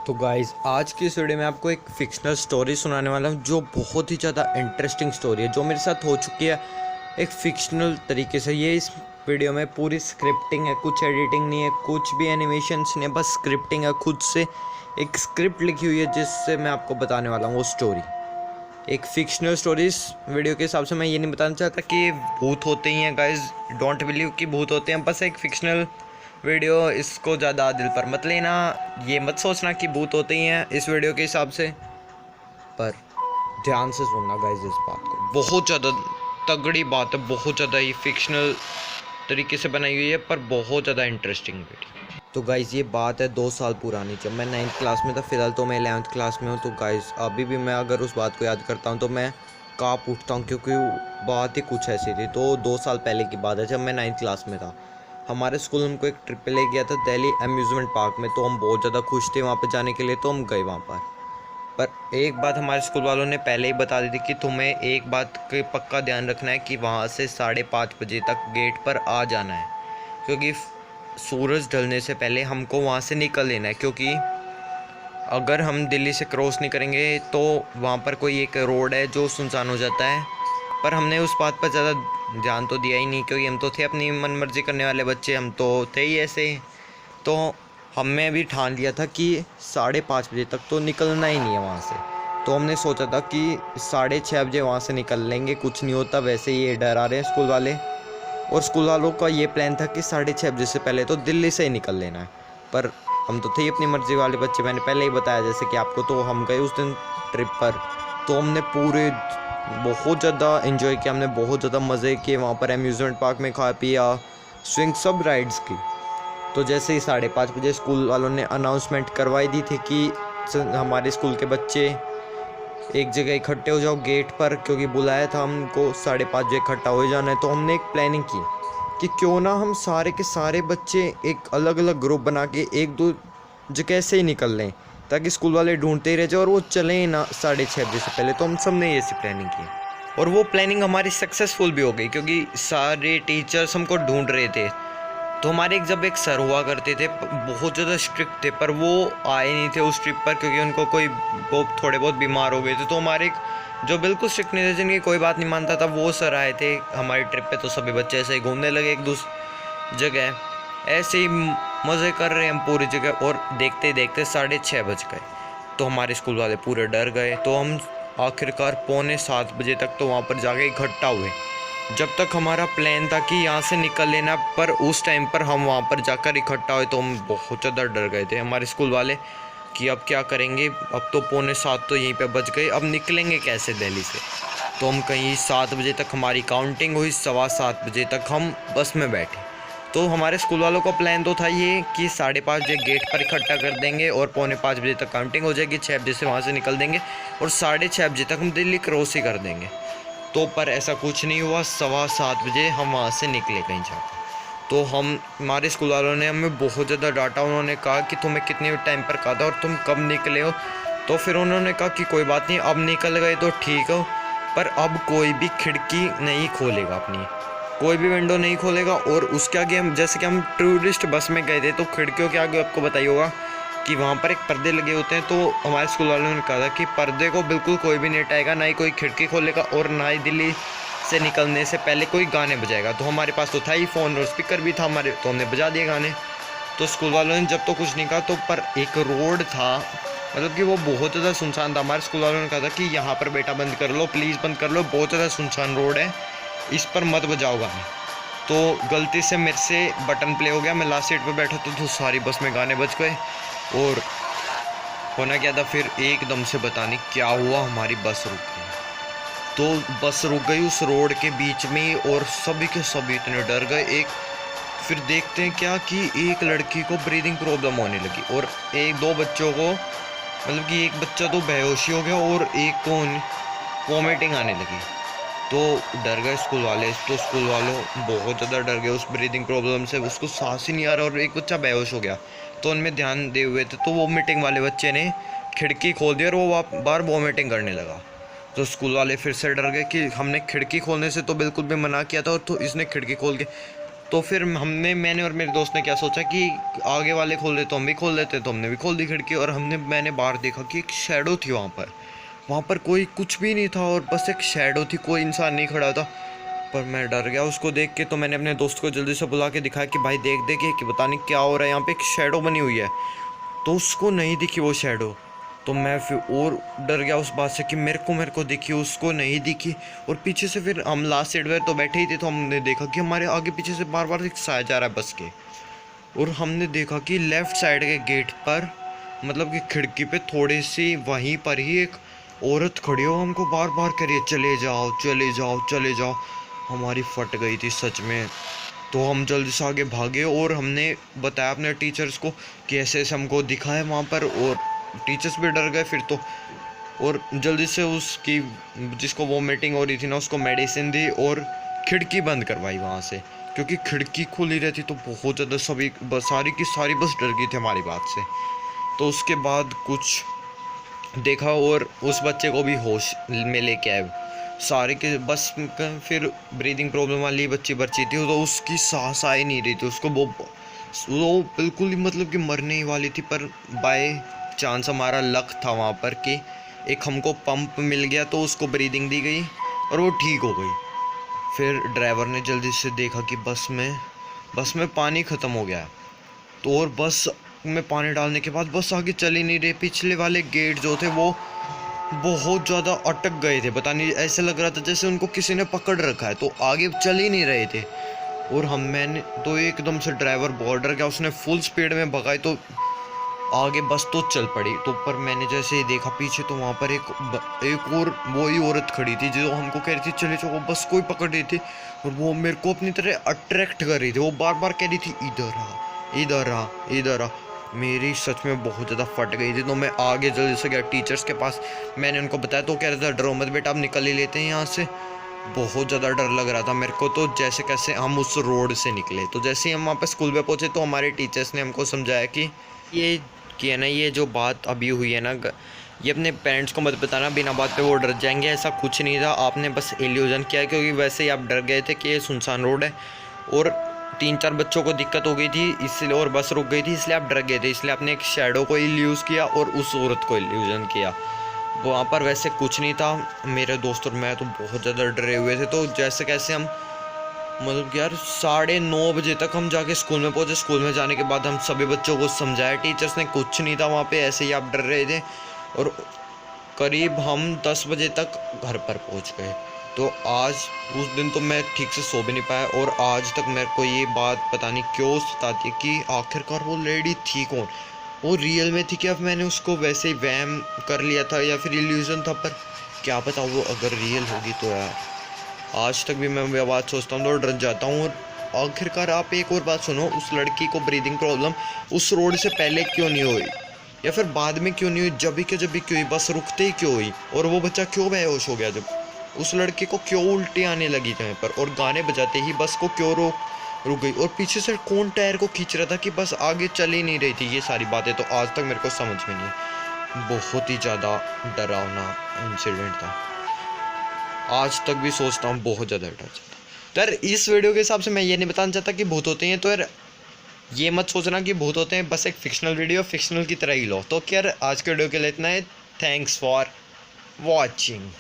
तो गाइज़ आज की इस वीडियो में आपको एक फ़िक्शनल स्टोरी सुनाने वाला हूँ जो बहुत ही ज़्यादा इंटरेस्टिंग स्टोरी है जो मेरे साथ हो चुकी है एक फ़िक्शनल तरीके से। ये इस वीडियो में पूरी स्क्रिप्टिंग है, कुछ एडिटिंग नहीं है, कुछ भी एनिमेशंस नहीं है, बस स्क्रिप्टिंग है। खुद से एक स्क्रिप्ट लिखी हुई है जिससे मैं आपको बताने वाला हूँ वो स्टोरी, एक फ़िक्शनल स्टोरी। इस वीडियो के हिसाब से मैं ये नहीं बताना चाहता कि भूत होते ही हैं गाइज़, डोंट बिलीव कि भूत होते हैं, बस एक फ़िक्शनल वीडियो। इसको ज़्यादा दिल पर मत लेना, ये मत सोचना कि भूत होते ही हैं इस वीडियो के हिसाब से। पर ध्यान से सुनना गाइज इस बात को, बहुत ज़्यादा तगड़ी बात है, बहुत ज़्यादा ही फिक्शनल तरीके से बनाई हुई है पर बहुत ज़्यादा इंटरेस्टिंग वीडियो। तो गाइज़ ये बात है 2 साल पुरानी, जब मैं 9th क्लास में था। फ़िलहाल तो मैं 11th क्लास में हूँ। तो गाइज़ अभी भी मैं अगर उस बात को याद करता हूँ तो मैं काँप उठता हूँ, क्योंकि बात ही कुछ ऐसी थी। तो 2 साल पहले की बात है, जब मैं 9th क्लास में था। हमारे स्कूल हमको एक ट्रिप पे ले गया था दिल्ली अम्यूज़मेंट पार्क में। तो हम बहुत ज़्यादा खुश थे वहाँ पे जाने के लिए, तो हम गए वहाँ पर एक बात हमारे स्कूल वालों ने पहले ही बता दी थी कि तुम्हें एक बात का पक्का ध्यान रखना है कि वहाँ से 5:30 बजे तक गेट पर आ जाना है, क्योंकि सूरज ढलने से पहले हमको वहाँ से निकल लेना है। क्योंकि अगर हम दिल्ली से क्रॉस नहीं करेंगे तो वहाँ पर कोई एक रोड है जो सुनसान हो जाता है। पर हमने उस बात पर ज़्यादा ध्यान तो दिया ही नहीं, क्योंकि हम तो थे अपनी मन मर्जी करने वाले बच्चे, हम तो थे ही ऐसे। तो हमने भी ठान लिया था कि 5:30 बजे तक तो निकलना ही नहीं है वहाँ से। तो हमने सोचा था कि 6:30 बजे वहाँ से निकल लेंगे, कुछ नहीं होता। वैसे ही ये डरा रहे हैं स्कूल वाले, और स्कूल वालों का ये प्लान था कि 6:30 बजे से पहले तो दिल्ली से ही निकल लेना है। पर हम तो थे ही अपनी मर्जी वाले बच्चे, मैंने पहले ही बताया जैसे कि आपको। तो हम गए उस दिन ट्रिप पर, तो हमने पूरे बहुत ज़्यादा इन्जॉय किया, हमने बहुत ज़्यादा मज़े किए वहाँ पर। अम्यूज़मेंट पार्क में खा पिया, स्विंग सब राइड्स की। तो जैसे ही 5:30 बजे स्कूल वालों ने अनाउंसमेंट करवाई दी थी कि हमारे स्कूल के बच्चे एक जगह इकट्ठे हो जाओ गेट पर, क्योंकि बुलाया था हमको 5:30 बजे इकट्ठा हो जाना है। तो हमने एक प्लानिंग की कि क्यों ना हम सारे के सारे बच्चे एक अलग अलग ग्रुप बना के एक दो जगह से ही निकल लें, ताकि स्कूल वाले ढूंढते ही रह जाए और वो चलें ना 6:30 बजे से पहले। तो हम सब ने ऐसी प्लानिंग की, और वो प्लानिंग हमारी सक्सेसफुल भी हो गई, क्योंकि सारे टीचर्स हमको ढूंढ रहे थे। तो हमारे जब एक सर हुआ करते थे, बहुत ज़्यादा स्ट्रिक्ट थे, पर वो आए नहीं थे उस ट्रिप पर, क्योंकि उनको कोई थोड़े बहुत बीमार हो गए थे। तो हमारे जो बिल्कुल स्ट्रिक्ट नहीं थे, जिनकी कोई बात नहीं मानता था, वो सर आए थे हमारी ट्रिप पे। तो सभी बच्चे ऐसे ही घूमने लगे एक दूसरी जगह, ऐसे ही मज़े कर रहे हैं हम पूरी जगह। और देखते ही देखते 6:30 बज गए। तो हमारे स्कूल वाले पूरे डर गए। तो हम आखिरकार 6:45 बजे तक तो वहाँ पर जाके इकट्ठा हुए। जब तक हमारा प्लान था कि यहाँ से निकल लेना, पर उस टाइम पर हम वहाँ पर जाकर इकट्ठा हुए तो हम बहुत ज़्यादा डर गए थे हमारे स्कूल वाले कि अब क्या करेंगे। अब तो 6:45 तो यहीं पे बज गए, अब निकलेंगे कैसे दिल्ली से। तो हम कहीं 7 बजे तक हमारी काउंटिंग हुई, 7:15 बजे तक हम बस में बैठे। तो हमारे स्कूल वालों का प्लान तो था ये कि 5:30 बजे गेट पर इकट्ठा कर देंगे और 4:45 बजे तक काउंटिंग हो जाएगी, 6 बजे से वहाँ से निकल देंगे और 6:30 बजे तक हम दिल्ली क्रॉस ही कर देंगे। तो पर ऐसा कुछ नहीं हुआ, 7:15 बजे हम वहाँ से निकले कहीं जाकर। तो हमारे स्कूल वालों ने हमें बहुत ज़्यादा डांटा। उन्होंने कहा कि तुम्हें कितने टाइम पर कहा था और तुम कब निकले हो। तो फिर उन्होंने कहा कि कोई बात नहीं, अब निकल गए तो ठीक हो, पर अब कोई भी खिड़की नहीं खोलेगा, अपनी कोई भी विंडो नहीं खोलेगा। और उसके आगे हम, जैसे कि हम टूरिस्ट बस में गए थे, तो खिड़कियों के आगे आपको बताइए होगा कि वहाँ पर एक पर्दे लगे होते हैं। तो हमारे स्कूल वालों ने कहा था कि पर्दे को बिल्कुल कोई भी नहीं हटाएगा, ना ही कोई खिड़की खोलेगा और ना ही दिल्ली से निकलने से पहले कोई गाने बजाएगा। तो हमारे पास तो था ही फ़ोन और स्पीकर भी था हमारे, तो हमने बजा दिए गाने। तो स्कूल वालों ने जब तो कुछ नहीं कहा, तो पर एक रोड था, मतलब कि वो बहुत ज़्यादा सुनसान था। हमारे स्कूल वालों ने कहा था कि यहाँ पर बेटा बंद कर लो, प्लीज़ बंद कर लो, बहुत ज़्यादा सुनसान रोड है, इस पर मत बजाओ गाने। तो गलती से मेरे से बटन प्ले हो गया, मैं लास्ट सीट पर बैठा था, तो सारी बस में गाने बज गए। और होना क्या था फिर, एकदम से बताने क्या हुआ, हमारी बस रुक गई। तो बस रुक गई उस रोड के बीच में, और सभी के सभी इतने डर गए। एक फिर देखते हैं क्या कि एक लड़की को ब्रीदिंग प्रॉब्लम होने लगी, और एक दो बच्चों को, मतलब कि एक बच्चा तो बेहोशी हो गया और एक को वॉमिटिंग आने लगी। तो डर गए स्कूल वाले। तो स्कूल वालों बहुत ज़्यादा डर गए उस ब्रीदिंग प्रॉब्लम से, उसको सांस ही नहीं आ रहा और एक बच्चा बेहोश हो गया। तो उनमें ध्यान दे हुए थे, तो वॉमिटिंग वाले बच्चे ने खिड़की खोल दी और वो बार वॉमिटिंग करने लगा। तो स्कूल वाले फिर से डर गए कि हमने खिड़की खोलने से तो बिल्कुल भी मना किया था, और तो इसने खिड़की खोल के। तो फिर मैंने और मेरे दोस्त ने क्या सोचा कि आगे वाले खोल देते तो हम भी खोल देते, तो हमने भी खोल दी खिड़की और मैंने बाहर देखा कि एक शैडो थी वहाँ पर कोई कुछ भी नहीं था और बस एक शैडो थी, कोई इंसान नहीं खड़ा था। पर मैं डर गया उसको देख के, तो मैंने अपने दोस्त को जल्दी से बुला के दिखाया कि भाई देख देखिए कि पता नहीं क्या हो रहा है, यहाँ पे एक शैडो बनी हुई है। तो उसको नहीं दिखी वो शैडो, तो मैं फिर और डर गया उस बात से कि मेरे को दिखी, उसको नहीं दिखी। और पीछे से फिर हम लास्ट सीट पर तो बैठे ही थे, तो हमने देखा कि हमारे आगे पीछे से बार बार एक साया जा रहा है बस के। और हमने देखा कि लेफ़्ट साइड के गेट पर, मतलब कि खिड़की पे थोड़ी सी वहीं पर ही एक औरत खड़ी हो, हमको बार बार कह रही है चले जाओ चले जाओ चले जाओ। हमारी फट गई थी सच में। तो हम जल्दी से आगे भागे और हमने बताया अपने टीचर्स को कि ऐसे ऐसे हमको दिखा है वहाँ पर, और टीचर्स भी डर गए फिर तो। और जल्दी से उसकी, जिसको वोमिटिंग हो रही थी ना, उसको मेडिसिन दी और खिड़की बंद करवाई वहाँ से, क्योंकि खिड़की खुली रहती तो बहुत ज़्यादा सभी सारी की सारी बस डर गई थी हमारी बात से। तो उसके बाद कुछ देखा और उस बच्चे को भी होश में लेके आए सारे के, बस फिर ब्रीदिंग प्रॉब्लम वाली बच्ची बची थी, तो उसकी सांस आ ही नहीं रही थी उसको, वो बिल्कुल ही मतलब कि मरने ही वाली थी। पर बाय चांस हमारा लक था वहाँ पर कि एक हमको पंप मिल गया, तो उसको ब्रीदिंग दी गई और वो ठीक हो गई। फिर ड्राइवर ने जल्दी से देखा कि बस में पानी ख़त्म हो गया, तो और बस में पानी डालने के बाद बस आगे चल ही नहीं रहे। पिछले वाले गेट जो थे वो बहुत ज़्यादा अटक गए थे, पता नहीं ऐसे लग रहा था जैसे उनको किसी ने पकड़ रखा है, तो आगे चल ही नहीं रहे थे। और मैंने तो एकदम से ड्राइवर बॉर्डर गया, उसने फुल स्पीड में भगाई तो आगे बस तो चल पड़ी। तो पर मैंने जैसे ही देखा पीछे, तो वहाँ पर एक और वही औरत खड़ी थी जो हमको कह रही थी चले जाओ, वो बस कोई पकड़ रही थी और वो मेरे को अपनी तरह अट्रैक्ट कर रही थी। वो बार बार कह रही थी इधर आ इधर आ इधर आ। मेरी सच में बहुत ज़्यादा फट गई थी, तो मैं आगे जल्दी से गया टीचर्स के पास। मैंने उनको बताया तो कह रहा था डरो मत बेटा, आप निकल ही लेते हैं यहाँ से। बहुत ज़्यादा डर लग रहा था मेरे को, तो जैसे कैसे हम उस रोड से निकले, तो जैसे ही हम वहाँ पर स्कूल पे पहुँचे तो हमारे टीचर्स ने हमको समझाया कि है ना, ये जो बात अभी हुई है ना, ये अपने पेरेंट्स को मत बताना, बिना बात पे वो डर जाएंगे। ऐसा कुछ नहीं था, आपने बस इल्यूजन किया, क्योंकि वैसे ही आप डर गए थे कि ये सुनसान रोड है और 3-4 बच्चों को दिक्कत हो गई थी इसलिए, और बस रुक गई थी इसलिए आप डर गए थे, इसलिए आपने एक शैडो को इल्यूज़ किया और उस औरत को इल्यूजन किया। वहाँ पर वैसे कुछ नहीं था। मेरे दोस्त और मैं तो बहुत ज़्यादा डरे हुए थे, तो जैसे कैसे हम, मतलब कि यार 9:30 बजे तक हम जाके स्कूल में पहुँचे। स्कूल में जाने के बाद हम सभी बच्चों को समझाया टीचर्स ने, कुछ नहीं था वहाँ पे, ऐसे ही आप डर रहे थे। और करीब हम 10 बजे तक घर पर पहुँच गए। तो आज उस दिन तो मैं ठीक से सो भी नहीं पाया, और आज तक मेरे को ये बात पता नहीं क्यों सताती है कि आखिरकार वो लेडी थी कौन, वो रियल में थी क्या, मैंने उसको वैसे ही वहम कर लिया था या फिर इल्यूजन था। पर क्या पता वो अगर रियल होगी तो यार, आज तक भी मैं वो बात सोचता हूँ तो डर जाता हूँ। और आखिरकार आप एक और बात सुनो, उस लड़की को ब्रीदिंग प्रॉब्लम उस रोड से पहले क्यों नहीं हुई, या फिर बाद में क्यों नहीं हुई, जब भी क्यों हुई, बस रुकते ही क्यों हुई, और वो बच्चा क्यों बेहोश हो गया, जब उस लड़के को क्यों उल्टी आने लगी समय पर, और गाने बजाते ही बस को क्यों रुक गई, और पीछे से कौन टायर को खींच रहा था कि बस आगे चल ही नहीं रही थी। ये सारी बातें तो आज तक मेरे को समझ में नहीं है। बहुत ही ज़्यादा डरावना इंसिडेंट था, आज तक भी सोचता हूँ, बहुत ज़्यादा डर जाता। तो यार इस वीडियो के हिसाब से मैं ये नहीं बताना चाहता कि भूत होते हैं, तो यार ये मत सोचना कि भूत होते हैं, बस एक फिक्शनल वीडियो फिक्शनल की तरह ही लो। तो यार आज के वीडियो के लिए इतना है, थैंक्स फॉर वॉचिंग।